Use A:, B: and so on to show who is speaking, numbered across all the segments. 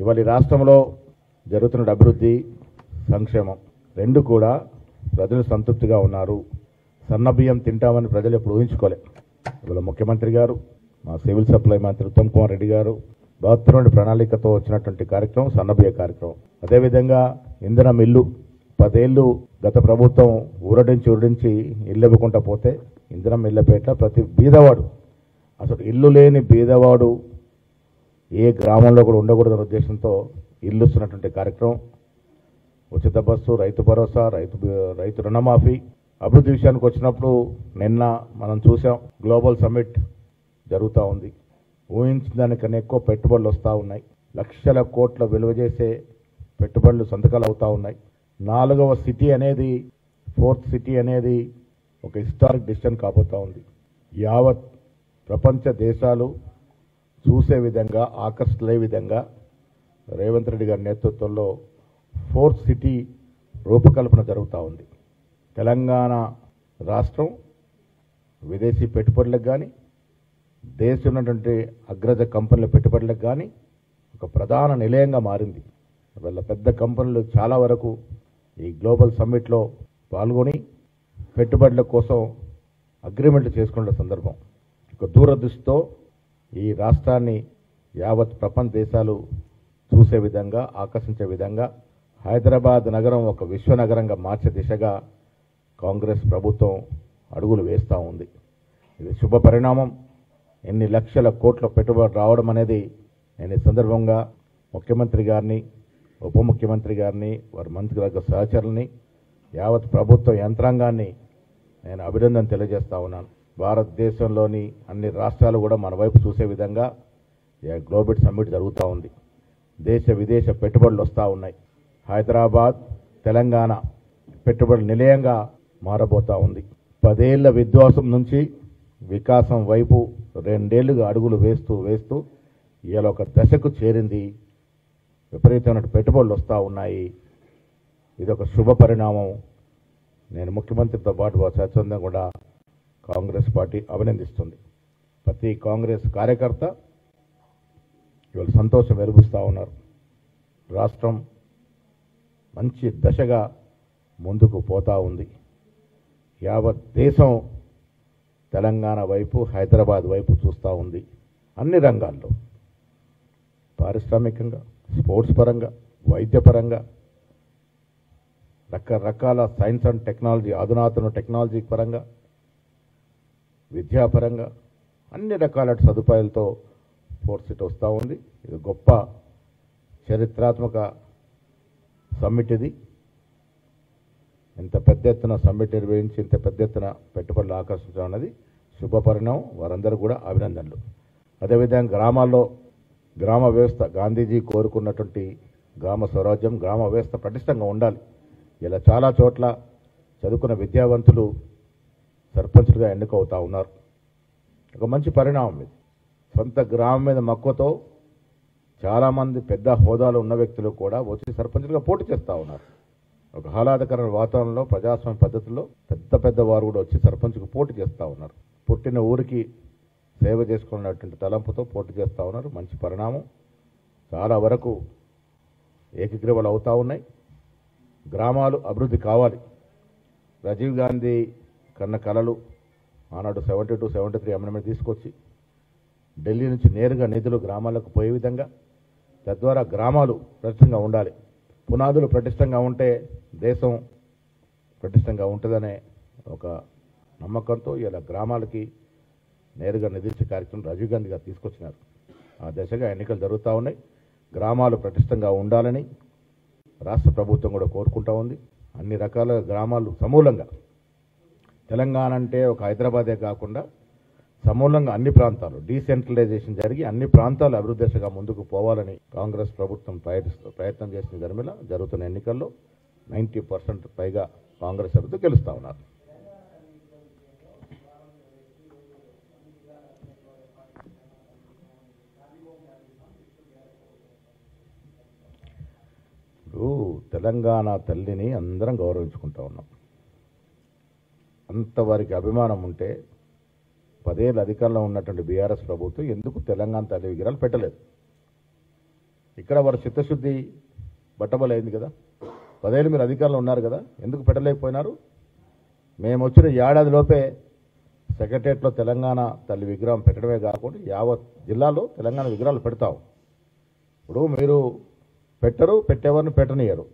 A: ఇవాళ ఈ రాష్ట్రంలో జరుగుతున్న అభివృద్ధి సంక్షేమం రెండు కూడా ప్రజలు సంతృప్తిగా ఉన్నారు. సన్నబియ్యం తింటామని ప్రజలు ఎప్పుడు ఊహించుకోలే. ఇవాళ ముఖ్యమంత్రి గారు, మా సివిల్ సప్లై మంత్రి ఉత్తమ్ కుమార్ రెడ్డి గారు బహుత్తరమైన ప్రణాళికతో వచ్చినటువంటి కార్యక్రమం సన్నబియ్య కార్యక్రమం. అదేవిధంగా ఇంధనం ఇల్లు 10 ఏళ్ళు గత ప్రభుత్వం ఊరడించి ఇల్లు ఇవ్వకుండా పోతే ఇంధనం ఇళ్లపేట ప్రతి బీదవాడు, అసలు ఇల్లు లేని బీదవాడు ఏ గ్రామంలో కూడా ఉండకూడదనే ఉద్దేశంతో ఇల్లు ఇస్తున్నటువంటి కార్యక్రమం. ఉచిత బస్సు, రైతు భరోసా, రైతు రుణమాఫీ. అభివృద్ధి విషయానికి వచ్చినప్పుడు నిన్న మనం చూసాం, గ్లోబల్ సమ్మిట్ జరుగుతూ ఉంది. ఊహించిన దానికన్నా ఎక్కువ పెట్టుబడులు వస్తూ ఉన్నాయి. లక్షల కోట్ల విలువ చేసే పెట్టుబడులు సంతకాలు అవుతూ ఉన్నాయి. 4వ సిటీ అనేది, 4th సిటీ అనేది ఒక హిస్టారిక్ డిసిషన్ కాబోతూ ఉంది. యావత్ ప్రపంచ దేశాలు చూసే విధంగా, ఆకర్షితులే విధంగా రేవంత్ రెడ్డి గారి నేతృత్వంలో 4th సిటీ రూపకల్పన జరుగుతూ ఉంది. తెలంగాణ రాష్ట్రం విదేశీ పెట్టుబడులకు కానీ, దేశంలో ఉన్నటువంటి అగ్రజ కంపెనీల పెట్టుబడులకు కానీ ఒక ప్రధాన నిలయంగా మారింది. వీళ్ళ పెద్ద కంపెనీలు చాలా వరకు ఈ గ్లోబల్ సమ్మిట్లో పాల్గొని పెట్టుబడుల కోసం అగ్రిమెంట్లు చేసుకునే సందర్భం. ఒక దూరదృష్టితో ఈ రాష్ట్రాన్ని యావత్ ప్రపంచ దేశాలు చూసే విధంగా, ఆకర్షించే విధంగా హైదరాబాద్ నగరం ఒక విశ్వనగరంగా మార్చే దిశగా కాంగ్రెస్ ప్రభుత్వం అడుగులు వేస్తూ ఉంది. ఇది శుభ పరిణామం. ఎన్ని లక్షల కోట్ల పెట్టుబడి రావడం అనేది నేను ఈ సందర్భంగా ముఖ్యమంత్రి గారిని, ఉప ముఖ్యమంత్రి గారిని, వారి మంత్రివర్గ సహచరుల్ని, యావత్ ప్రభుత్వ యంత్రాంగాన్ని నేను అభినందన తెలియజేస్తా ఉన్నాను. భారతదేశంలోని అన్ని రాష్ట్రాలు కూడా మన వైపు చూసే విధంగా గ్లోబల్ సమ్మిట్ జరుగుతూ ఉంది. దేశ విదేశ పెట్టుబడులు వస్తూ ఉన్నాయి. హైదరాబాద్, తెలంగాణ పెట్టుబడుల నిలయంగా మారబోతూ ఉంది. 10 ఏళ్ల విధ్వంసం నుంచి వికాసం వైపు 2 ఏళ్లుగా అడుగులు వేస్తూ ఇవాళ ఒక దశకు చేరింది. విపరీతమైన పెట్టుబడులు వస్తూ ఉన్నాయి. ఇది ఒక శుభ పరిణామం. నేను ముఖ్యమంత్రితో పాటు స్వచ్ఛందంగా కూడా కాంగ్రెస్ పార్టీ అభినందిస్తుంది. ప్రతి కాంగ్రెస్ కార్యకర్త ఇవాళ సంతోషం వెలుగుస్తూ ఉన్నారు. రాష్ట్రం మంచి దశగా ముందుకు పోతూ ఉంది. యావత్ దేశం తెలంగాణ వైపు, హైదరాబాద్ వైపు చూస్తూ ఉంది. అన్ని రంగాల్లో, పారిశ్రామికంగా, స్పోర్ట్స్ పరంగా, వైద్యపరంగా, రకరకాల సైన్స్ అండ్ టెక్నాలజీ, అధునాతన టెక్నాలజీ పరంగా, విద్యాపరంగా అన్ని రకాల సదుపాయాలతో 4th సిటీ వస్తూ ఉంది. ఇది గొప్ప చరిత్రాత్మక సమ్మిట్. ఇది ఇంత పెద్ద ఎత్తున సమ్మిట్ నిర్వహించి ఇంత పెద్ద ఎత్తున పెట్టుబడులు ఆకర్షించడం అనేది శుభ పరిణామం. వారందరూ కూడా అభినందనలు. అదేవిధంగా గ్రామాల్లో గ్రామ వ్యవస్థ, గాంధీజీ కోరుకున్నటువంటి గ్రామ స్వరాజ్యం, గ్రామ వ్యవస్థ పటిష్టంగా ఉండాలి. ఇలా చాలా చోట్ల చదువుకున్న విద్యావంతులు సర్పంచులుగా ఎన్నికవుతూ ఉన్నారు. ఒక మంచి పరిణామం ఇది. సొంత గ్రామం మీద మక్కువతో చాలామంది పెద్ద హోదాలో ఉన్న వ్యక్తులు కూడా వచ్చి సర్పంచులుగా పోటీ చేస్తూ ఉన్నారు. ఒక ఆహ్లాదకరమైన వాతావరణంలో, ప్రజాస్వామ్య పద్ధతిలో పెద్ద వారు కూడా వచ్చి సర్పంచ్కు పోటీ చేస్తూ ఉన్నారు. పుట్టిన ఊరికి సేవ చేసుకున్నటువంటి తలంపుతో పోటీ చేస్తూ ఉన్నారు. మంచి పరిణామం. చాలా వరకు ఏకగ్రీవాలు అవుతూ ఉన్నాయి. గ్రామాలు అభివృద్ధి కావాలి. రాజీవ్ గాంధీ కన్న కలలు ఆనాడు 72, 73 అమెండ్మెంట్ తీసుకొచ్చి ఢిల్లీ నుంచి నేరుగా నిధులు గ్రామాలకు పోయే విధంగా, తద్వారా గ్రామాలు పటిష్టంగా ఉండాలి. పునాదులు పటిష్టంగా ఉంటే దేశం పటిష్టంగా ఉంటుందనే ఒక నమ్మకంతో ఇలా గ్రామాలకి నేరుగా నిధించే కార్యక్రమం రాజీవ్ గాంధీ గారు తీసుకొచ్చినారు. ఆ దశగా ఎన్నికలు జరుగుతూ ఉన్నాయి. గ్రామాలు పటిష్టంగా ఉండాలని రాష్ట్ర ప్రభుత్వం కూడా కోరుకుంటూ ఉంది. అన్ని రకాల గ్రామాలు సమూలంగా, తెలంగాణ అంటే ఒక హైదరాబాదే కాకుండా సమూలంగా అన్ని ప్రాంతాలు డీసెంట్రలైజేషన్ జరిగి అన్ని ప్రాంతాలు అభివృద్ధి దిశగా ముందుకు పోవాలని కాంగ్రెస్ ప్రభుత్వం ప్రయత్నం చేసిన ధర్మిలా జరుగుతున్న ఎన్నికల్లో 90% పైగా కాంగ్రెస్ అభ్యర్థులు గెలుస్తూ ఉన్నారు. తెలంగాణ తల్లిని అందరం గౌరవించుకుంటా ఉన్నాం. అంతవరకు అభిమానం ఉంటే 10 ఏళ్ళ అధికారంలో ఉన్నటువంటి బీఆర్ఎస్ ప్రభుత్వం ఎందుకు తెలంగాణ తల్లి విగ్రహాలు పెట్టలేదు? ఇక్కడ వారి చిత్తశుద్ధి బట్టబలైంది కదా. 10 ఏళ్ళు మీరు అధికారంలో ఉన్నారు కదా, ఎందుకు పెట్టలేకపోయినారు? మేము వచ్చిన ఏడాది లోపే సెక్రటరియట్లో తెలంగాణ తల్లి విగ్రహం పెట్టడమే కాకుండా యావత్ జిల్లాలో తెలంగాణ విగ్రహాలు పెడతాం. ఇప్పుడు మీరు పెట్టరు, పెట్టేవారిని పెట్టనియరు.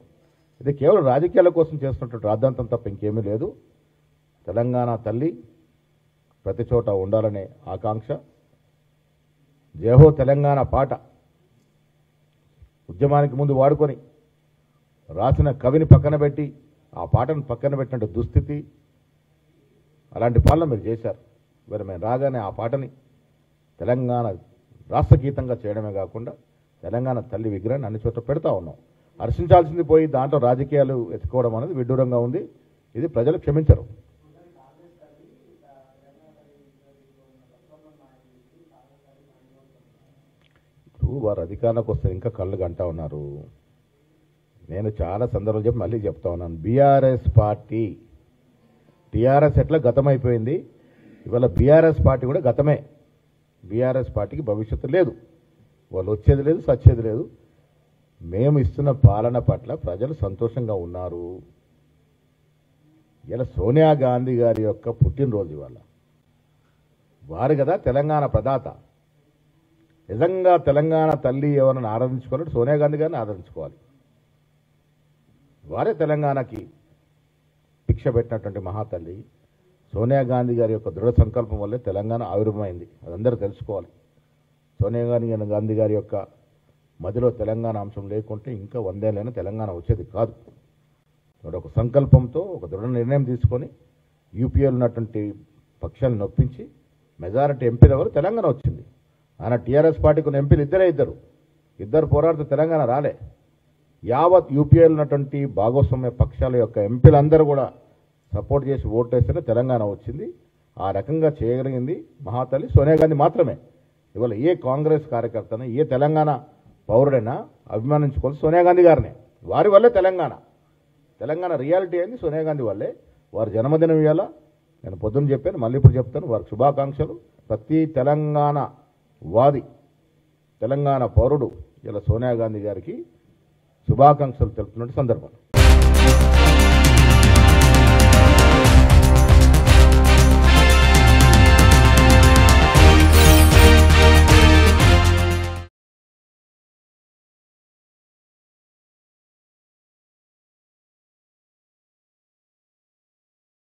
A: ఇది కేవలం రాజకీయాల కోసం చేస్తున్నటువంటి రాద్ధాంతం తప్ప ఇంకేమీ లేదు. తెలంగాణ తల్లి ప్రతి చోట ఉండాలనే ఆకాంక్ష. జయహో తెలంగాణ పాట ఉద్యమానికి ముందు వాడుకొని రాసిన కవిని పక్కన పెట్టి ఆ పాటను పక్కన పెట్టినట్టు దుస్థితి, అలాంటి పాలన మీరు చేశారు. మరి మేము రాగానే ఆ పాటని తెలంగాణ రాష్ట్ర గీతంగా చేయడమే కాకుండా తెలంగాణ తల్లి విగ్రహాన్ని అన్ని చోట్ల పెడతా ఉన్నాం. హర్షించాల్సింది పోయి దాంట్లో రాజకీయాలు ఎత్తుకోవడం అనేది విడ్డూరంగా ఉంది. ఇది ప్రజలు క్షమించరు. ఇప్పుడు వారు అధికారంలోకి వస్తే ఇంకా కళ్ళు గంటా ఉన్నారు. నేను చాలా సందర్భాలు చెప్పి మళ్ళీ చెప్తా ఉన్నాను. బీఆర్ఎస్ పార్టీ, టీఆర్ఎస్ ఎట్లా గతమైపోయింది, ఇవాళ బీఆర్ఎస్ పార్టీ కూడా గతమే. బీఆర్ఎస్ పార్టీకి భవిష్యత్తు లేదు. వాళ్ళు వచ్చేది లేదు, సచ్చేది లేదు. మేము ఇస్తున్న పాలన పట్ల ప్రజలు సంతోషంగా ఉన్నారు. ఇలా సోనియా గాంధీ గారి యొక్క పుట్టినరోజు ఇవాళ. వారు కదా తెలంగాణ ప్రదాత. నిజంగా తెలంగాణ తల్లి ఎవరైనా ఆరాధించుకోవాలంటే సోనియా గాంధీ గారిని ఆరాధించుకోవాలి. వారే తెలంగాణకి భిక్ష పెట్టినటువంటి మహాతల్లి. సోనియా గాంధీ గారి యొక్క దృఢ సంకల్పం వల్లే తెలంగాణ ఆవిర్భమైంది. అదందరూ తెలుసుకోవాలి. సోనియా గాంధీ గారి యొక్క మధ్యలో తెలంగాణ అంశం లేకుంటే ఇంకా 100 ఏళ్ళైనా తెలంగాణ వచ్చేది కాదు. ఒక సంకల్పంతో ఒక దృఢ నిర్ణయం తీసుకొని యూపీఏలో ఉన్నటువంటి పక్షాలను నొప్పించి మెజారిటీ ఎంపీల వరకు తెలంగాణ వచ్చింది. ఆయన టీఆర్ఎస్ పార్టీకి ఉన్న ఎంపీలు ఇద్దరు పోరాడితే తెలంగాణ రాలే. యావత్ యూపీఏలో ఉన్నటువంటి భాగస్వామ్య పక్షాల యొక్క ఎంపీలందరూ కూడా సపోర్ట్ చేసి ఓటు వేస్తేనే తెలంగాణ వచ్చింది. ఆ రకంగా చేయగలిగింది మహాతల్లి సోనియా గాంధీ మాత్రమే. ఇవాళ ఏ కాంగ్రెస్ కార్యకర్తను, ఏ తెలంగాణ పౌరుడైనా అభిమానించుకోవాలి సోనియా గాంధీ గారినే. వారి వల్లే తెలంగాణ రియాలిటీ అయింది సోనియా గాంధీ వల్లే. వారి జన్మదినం ఇవాళ. నేను పొద్దున్న చెప్పాను, మళ్ళీ ఇప్పుడు చెప్తాను. వారికి శుభాకాంక్షలు. ప్రతి తెలంగాణ వాది, తెలంగాణ పౌరుడు ఇలా సోనియా గాంధీ గారికి శుభాకాంక్షలు తెలుపుతున్న సందర్భం.